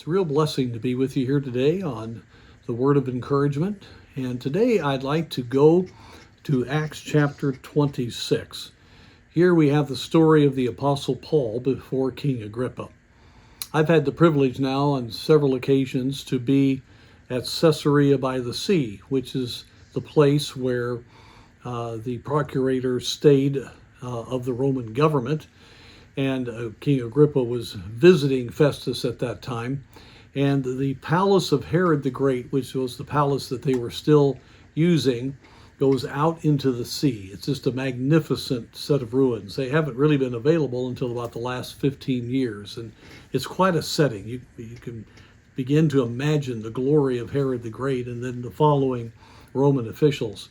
It's a real blessing to be with you here today on the Word of Encouragement. And today I'd like to go to Acts chapter 26. Here we have the story of the Apostle Paul before King Agrippa. I've had the privilege now on several occasions to be at Caesarea by the Sea, which is the place where the procurator stayed of the Roman government. And King Agrippa was visiting Festus at that time. And the palace of Herod the Great, which was the palace that they were still using, goes out into the sea. It's just a magnificent set of ruins. They haven't really been available until about the last 15 years. And it's quite a setting. You can begin to imagine the glory of Herod the Great and then the following Roman officials.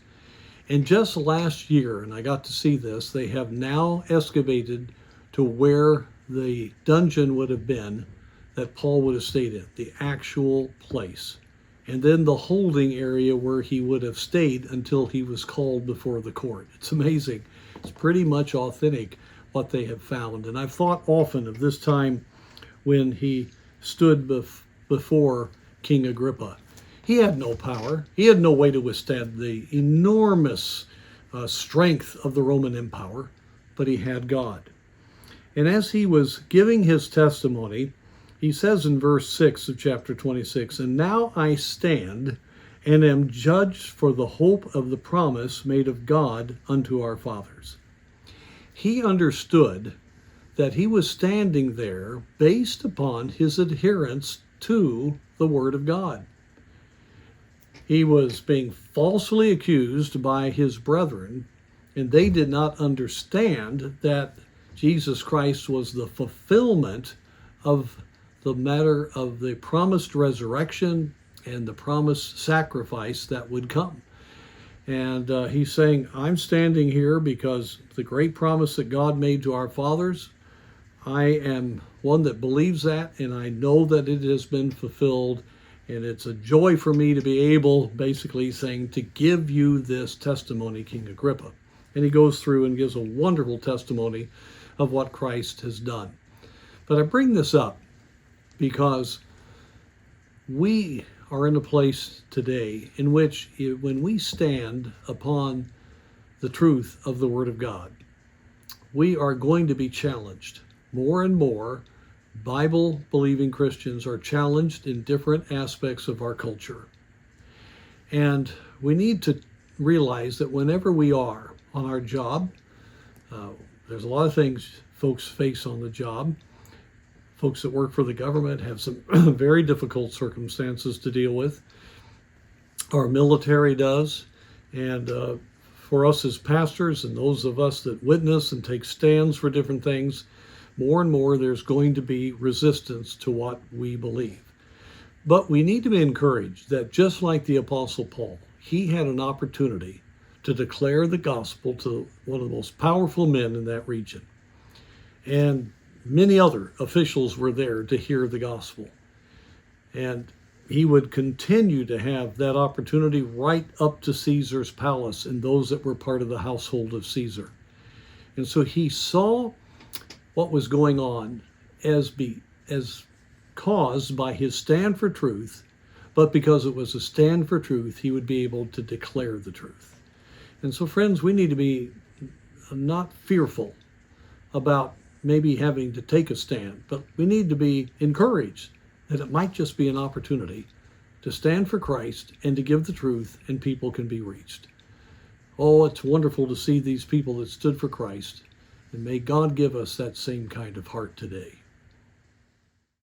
And just last year, and I got to see this, they have now excavated to where the dungeon would have been that Paul would have stayed in, the actual place. And then the holding area where he would have stayed until he was called before the court. It's amazing. It's pretty much authentic what they have found. And I've thought often of this time when he stood before King Agrippa. He had no power. He had no way to withstand the enormous strength of the Roman Empire, but he had God. And as he was giving his testimony, he says in verse 6 of chapter 26, "And now I stand and am judged for the hope of the promise made of God unto our fathers." He understood that he was standing there based upon his adherence to the Word of God. He was being falsely accused by his brethren, and they did not understand that Jesus Christ was the fulfillment of the matter of the promised resurrection and the promised sacrifice that would come. And he's saying, I'm standing here because the great promise that God made to our fathers, I am one that believes that, and I know that it has been fulfilled. And it's a joy for me to be able, basically saying, to give you this testimony, King Agrippa. And he goes through and gives a wonderful testimony of what Christ has done. But I bring this up because we are in a place today in which when we stand upon the truth of the Word of God, we are going to be challenged. More and more Bible-believing Christians are challenged in different aspects of our culture. And we need to realize that whenever we are on our job, there's a lot of things folks face on the job. Folks that work for the government have some very difficult circumstances to deal with. Our military does. And for us as pastors and those of us that witness and take stands for different things, more and more there's going to be resistance to what we believe. But we need to be encouraged that just like the Apostle Paul, he had an opportunity to declare the gospel to one of the most powerful men in that region. And many other officials were there to hear the gospel. And he would continue to have that opportunity right up to Caesar's palace and those that were part of the household of Caesar. And so he saw what was going on as caused by his stand for truth, but because it was a stand for truth, he would be able to declare the truth. And so, friends, we need to be not fearful about maybe having to take a stand, but we need to be encouraged that it might just be an opportunity to stand for Christ and to give the truth, and people can be reached. Oh, it's wonderful to see these people that stood for Christ, and may God give us that same kind of heart today.